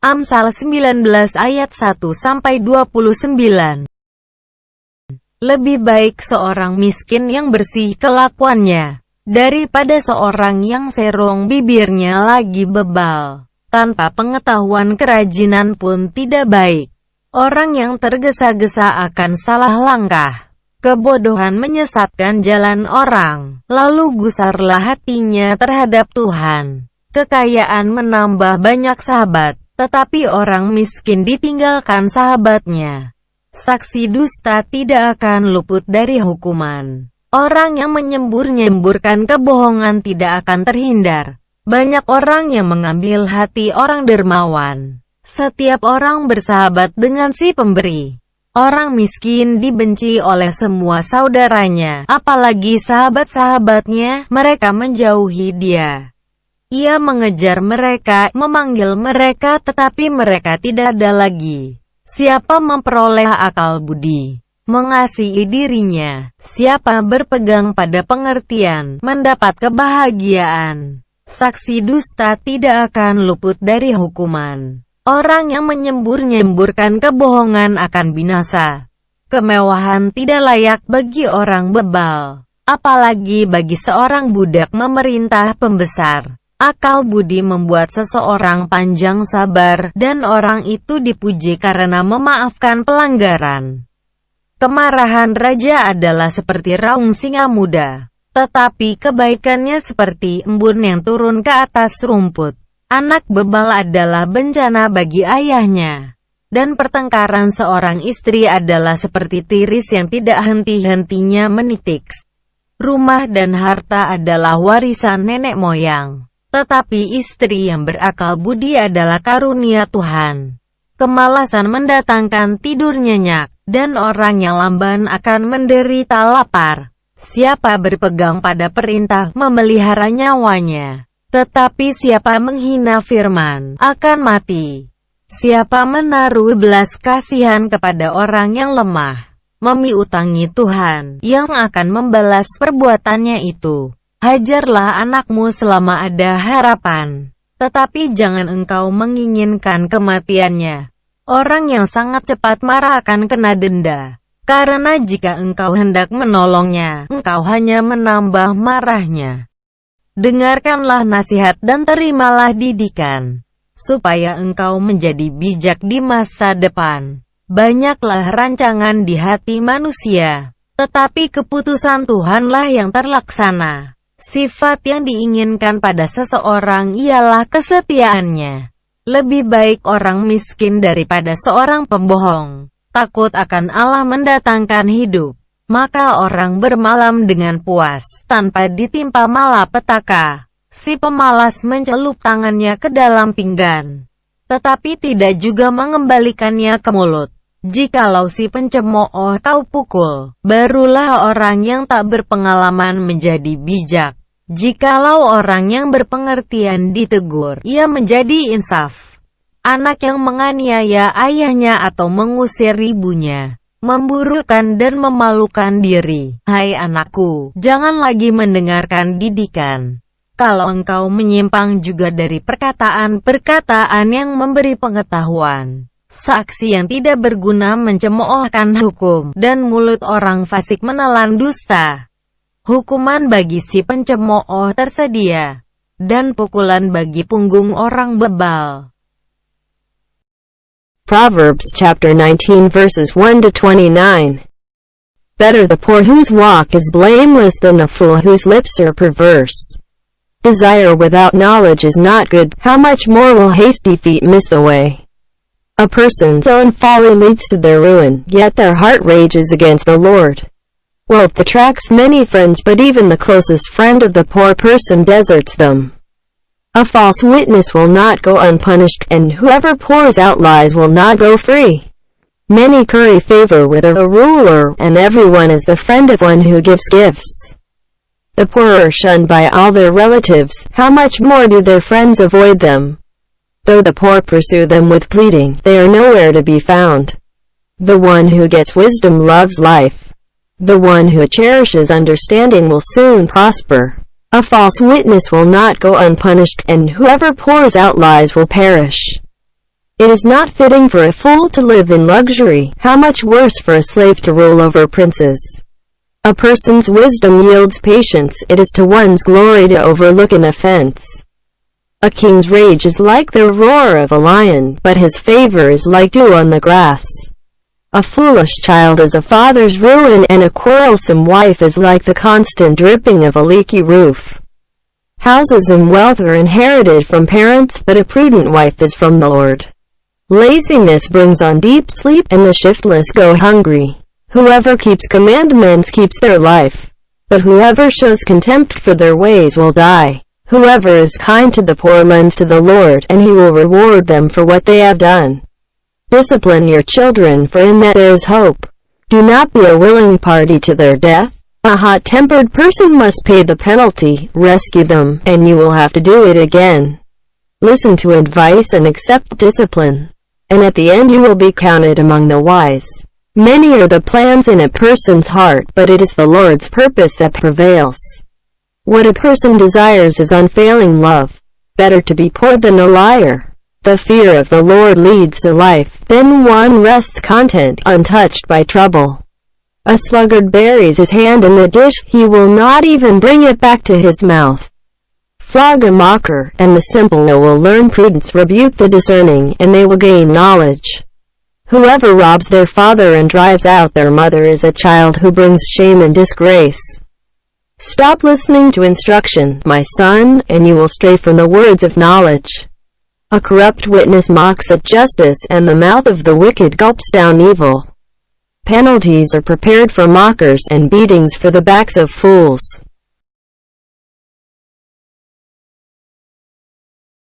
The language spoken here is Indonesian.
Amsal 19 ayat 1-29. Lebih baik seorang miskin yang bersih kelakuannya, daripada seorang yang serong bibirnya lagi bebal. Tanpa pengetahuan kerajinan pun tidak baik. Orang yang tergesa-gesa akan salah langkah. Kebodohan menyesatkan jalan orang, lalu gusarlah hatinya terhadap Tuhan. Kekayaan menambah banyak sahabat, tetapi orang miskin ditinggalkan sahabatnya. Saksi dusta tidak akan luput dari hukuman. Orang yang menyembur-nyemburkan kebohongan tidak akan terhindar. Banyak orang yang mengambil hati orang dermawan. Setiap orang bersahabat dengan si pemberi. Orang miskin dibenci oleh semua saudaranya, apalagi sahabat-sahabatnya, mereka menjauhi dia. Ia mengejar mereka, memanggil mereka, tetapi mereka tidak ada lagi. Siapa memperoleh akal budi, mengasihi dirinya, siapa berpegang pada pengertian, mendapat kebahagiaan. Saksi dusta tidak akan luput dari hukuman. Orang yang menyembur-nyemburkan kebohongan akan binasa. Kemewahan tidak layak bagi orang bebal, apalagi bagi seorang budak memerintah pembesar. Akal budi membuat seseorang panjang sabar, dan orang itu dipuji karena memaafkan pelanggaran. Kemarahan raja adalah seperti raung singa muda, tetapi kebaikannya seperti embun yang turun ke atas rumput. Anak bebal adalah bencana bagi ayahnya, dan pertengkaran seorang istri adalah seperti tiris yang tidak henti-hentinya menitik. Rumah dan harta adalah warisan nenek moyang. Tetapi istri yang berakal budi adalah karunia Tuhan. Kemalasan mendatangkan tidur nyenyak, dan orang yang lamban akan menderita lapar. Siapa berpegang pada perintah, memelihara nyawanya. Tetapi siapa menghina firman, akan mati. Siapa menaruh belas kasihan kepada orang yang lemah, memiutangi Tuhan, yang akan membalas perbuatannya itu. Hajarlah anakmu selama ada harapan, tetapi jangan engkau menginginkan kematiannya. Orang yang sangat cepat marah akan kena denda, karena jika engkau hendak menolongnya, engkau hanya menambah marahnya. Dengarkanlah nasihat dan terimalah didikan, supaya engkau menjadi bijak di masa depan. Banyaklah rancangan di hati manusia, tetapi keputusan Tuhanlah yang terlaksana. Sifat yang diinginkan pada seseorang ialah kesetiaannya. Lebih baik orang miskin daripada seorang pembohong. Takut akan Allah mendatangkan hidup. Maka orang bermalam dengan puas, tanpa ditimpa malapetaka. Si pemalas mencelup tangannya ke dalam pinggan, tetapi tidak juga mengembalikannya ke mulut. Jikalau si pencemooh kau pukul, barulah orang yang tak berpengalaman menjadi bijak. Jikalau orang yang berpengertian ditegur, ia menjadi insaf. Anak yang menganiaya ayahnya atau mengusir ibunya, memburukan dan memalukan diri. Hai anakku, jangan lagi mendengarkan didikan. Kalau engkau menyimpang juga dari perkataan-perkataan yang memberi pengetahuan. Saksi yang tidak berguna mencemoohkan hukum, dan mulut orang fasik menelan dusta. Hukuman bagi si pencemooh tersedia, dan pukulan bagi punggung orang bebal. Proverbs chapter 19 verses 1-29. Better the poor whose walk is blameless than the fool whose lips are perverse. Desire without knowledge is not good, how much more will hasty feet miss the way. A person's own folly leads to their ruin, yet their heart rages against the Lord. Wealth attracts many friends, but even the closest friend of the poor person deserts them. A false witness will not go unpunished, and whoever pours out lies will not go free. Many curry favor with a ruler, and everyone is the friend of one who gives gifts. The poor are shunned by all their relatives, how much more do their friends avoid them? Though the poor pursue them with pleading, they are nowhere to be found. The one who gets wisdom loves life. The one who cherishes understanding will soon prosper. A false witness will not go unpunished, and whoever pours out lies will perish. It is not fitting for a fool to live in luxury. How much worse for a slave to rule over princes. A person's wisdom yields patience. It is to one's glory to overlook an offense. A king's rage is like the roar of a lion, but his favor is like dew on the grass. A foolish child is a father's ruin, and a quarrelsome wife is like the constant dripping of a leaky roof. Houses and wealth are inherited from parents, but a prudent wife is from the Lord. Laziness brings on deep sleep, and the shiftless go hungry. Whoever keeps commandments keeps their life, but whoever shows contempt for their ways will die. Whoever is kind to the poor lends to the Lord, and he will reward them for what they have done. Discipline your children, for in that there is hope. Do not be a willing party to their death. A hot-tempered person must pay the penalty. Rescue them, and you will have to do it again. Listen to advice and accept discipline, and at the end you will be counted among the wise. Many are the plans in a person's heart, but it is the Lord's purpose that prevails. What a person desires is unfailing love. Better to be poor than a liar. The fear of the Lord leads to life, then one rests content, untouched by trouble. A sluggard buries his hand in the dish, he will not even bring it back to his mouth. Flog a mocker, and the simple will learn prudence. Rebuke the discerning, and they will gain knowledge. Whoever robs their father and drives out their mother is a child who brings shame and disgrace. Stop listening to instruction, my son, and you will stray from the words of knowledge. A corrupt witness mocks at justice, and the mouth of the wicked gulps down evil. Penalties are prepared for mockers, and beatings for the backs of fools.